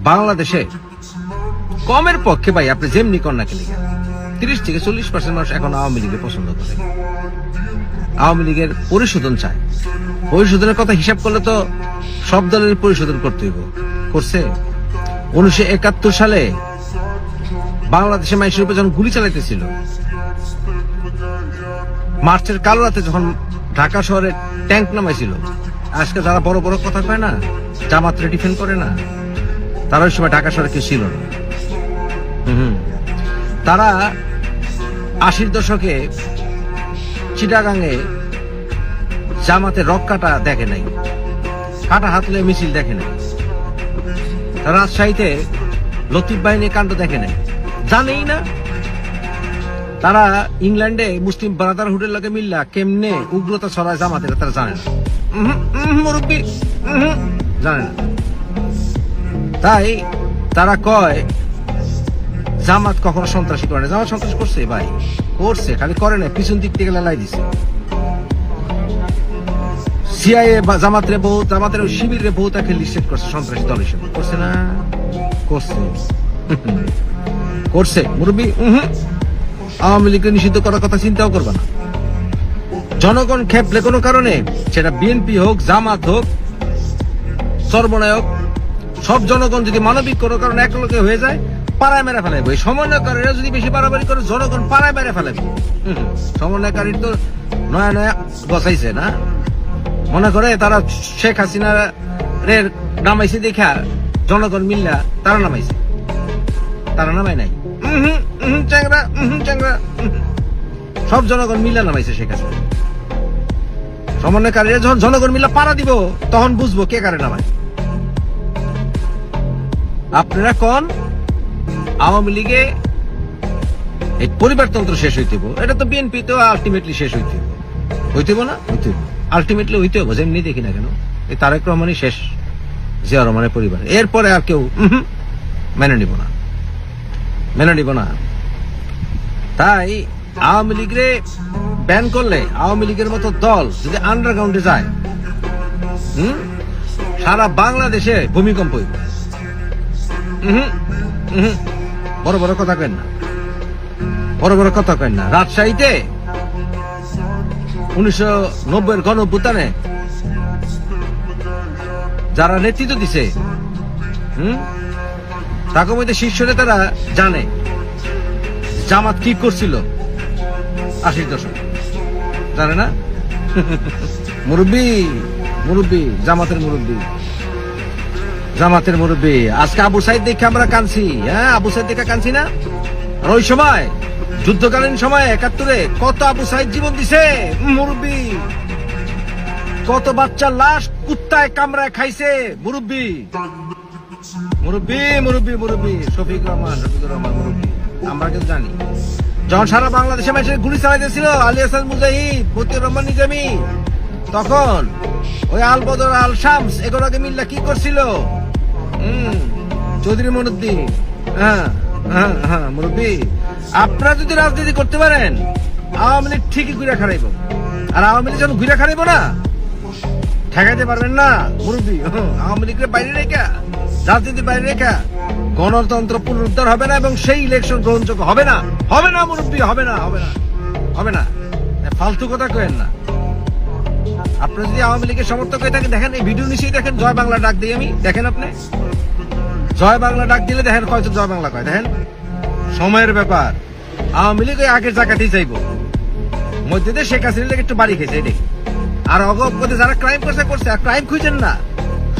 বাংলাদেশে কমের পক্ষে ভাই আপনি যেমনি কর না কেন 30 থেকে 40% মানুষ এখন আওয়ামী লীগকে পছন্দ করে, আওয়ামী লীগের পরিশোধন চায়। পরিশোধনের কথা হিসাব করলে তো সব দলের পরিশোধন করতে হইব, করছে। 1971 সালে বাংলাদেশে মানুষের উপর যখন গুলি চালাইতেছিল, মার্চের কালো রাতে যখন ঢাকা শহরে ট্যাঙ্ক নামাইছিল, আজকে যারা বড় বড় কথা কয় না, জামাতরে ডিফেন্ড করে না, তারা ওই সময় ঢাকা শহরে কেউ ছিল না। তারা 80-র দশকে চিটাগাঙে জামাতের রক কাটা দেখে নাই, কাটা হাতলে মিছিল দেখে নাই। তারা রাজশাহীতে লতিফ বাহিনী কাণ্ড দেখে নাই, জানেই না। তারা ইংল্যান্ডে মুসলিম ব্রাদারহুডের লগে মিল্লা কেমনে উগ্রতা ছড়ায় জামাতের তারা জানে না, মুরব্বী জানে না। তাই তারা কয় জামাত কখনো সন্ত্রাসী করে না। জামাত সন্ত্রাস করছে ভাই, করছে, খালি করে না, পিছন দিক থেকে লাই দিছে। সিআইএ বা জামাতের শিবিরের বহু তাকে লিস্টেড করছে সন্ত্রাসী দল হিসেবে, করছে না? করছে, করছে মুরব্বী। আওয়ামী লীগকে নিষিদ্ধ করার কথা চিন্তাও করবে না। জনগণ খেপলে কোনো কারণে, সেটা বিএনপি হোক, জামাত হোক, সর্বনায়ক, সব জনগণ যদি মানবিক কোনো কারণে একলগে হয়ে যায়, পাড়ায় মেরে ফেলাইব। এই সমন্বয়কারীরা যদি বেশি বাড়াবাড়ি করে, জনগণ পাড়ায় মেরে ফেলাইব। সমন্বয়কারীর তো নয়া নয়া বসাইছে না, মনে করে তারা শেখ হাসিনা রের নামাইছে দেখা জনগণ মিল্লা তারা নামাইছে, তারা নামাই নাই। চ্যাংরা চ্যাংরা সব জনগণ মিল্লা নামাইছে শেখ হাসিনা। সমন্বয়কারীরা যখন জনগণ মিল্লা পাড়া দিব, তখন বুঝবো কে কারে নামায়। আপনারা কোন আওয়ামী লীগে এই পরিবারতন্ত্র শেষ হইতেব, এটা তো বিএনপি তো আলটিমেটলি শেষ হইতেব, হইতেব না? হইতেব, আলটিমেটলি হইতে হবে। যেমনি দেখি না কেন, এই তারেক রহমানই শেষ, জিয়া রহমানের পরিবার। এরপরে আর কেউ মেনে নিব না, মেনে নিব না। তাই আওয়ামী লীগরে ব্যান করলে, আওয়ামী লীগের মতো দল যদি আন্ডারগ্রাউন্ডে যায়, সারা বাংলাদেশে ভূমিকম্প হইব। বড় বড় কথা কেন না, বড় বড় কথা কেন না। রাজশাহীতে 1990-এর গণঅভ্যুত্থানে যারা নেতৃত্ব দিছে, তাকে মধ্যে শীর্ষ নেতারা জানে জামাত কি করছিল 80-র দশক, জানে না? মুরব্বী, মুরব্বী, জামাতের মুরব্বী, জামাতের মুরব্বী। আজকে আবু সাইদ দেখে আমরা কাঁদছি, হ্যাঁ, আবু সাইদ দেখে কাঁদছি না? আর ওই সময় যুদ্ধকালীন সময় 71-এ কত আবু সাইদ জীবন দিছে মুরব্বী, কত বাচ্চার লাশ কুত্তায় কামড়ায় খাইছে মুরব্বী, মুরব্বী, মুরব্বী, মুরব্বী। শফিকুর রহমান মুরব্বী, আমরা কিন্তু জানি। যখন সারা বাংলাদেশে মানুষের গুলি চালাইতেছিল আলী হাসান মুজাহিদ, মতিউর রহমান নিজামী, তখন ওই আল বদর, আল শামস এগুলোকে মিল্লা কি করছিল? চৌধুরী মনুদ্দিন। হ্যাঁ হ্যাঁ হ্যাঁ মুরব্বী, আপনারা যদি রাজনীতি করতে পারেন, আওয়ামী লীগ ঠিকই ঘুরে খারাইব। আর আওয়ামী লীগ যখন ঘুরে খারাইব না, ঠেকাইতে পারবেন না মুরব্বী। আওয়ামী লীগের বাইরে রেখা, রাজনীতির বাইরে রেখা গণতন্ত্র পুনরুদ্ধার হবে না, এবং সেই ইলেকশন গ্রহণযোগ্য হবে না, হবে না মুরব্বী, হবে না, হবে না, হবে না। ফালতু কথা কেন না। আপনারা যদি আওয়ামী লীগের সমর্থক হয়ে থাকেন, দেখেন এই ভিডিও নিচেই দেখেন জয় বাংলা ডাক দিই আমি, দেখেন আপনি জয় বাংলা ডাক দিলে দেখেন কয়জন জয় বাংলা কয়, দেখেন। সময়ের ব্যাপার, আওয়ামী লীগ ওই আগের জায়গাতেই চাইব। মধ্যে দিয়ে শেখ হাসিনা লেগে একটু বাড়ি খেয়েছে এটাই। আর অগপদে যারা ক্রাইম করছে, করছে। আর ক্রাইম খুঁজেন না,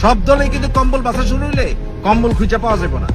সব দলেই কিন্তু কম্বল বাসা শুরু হইলে কম্বল খুঁজে পাওয়া যাবে না।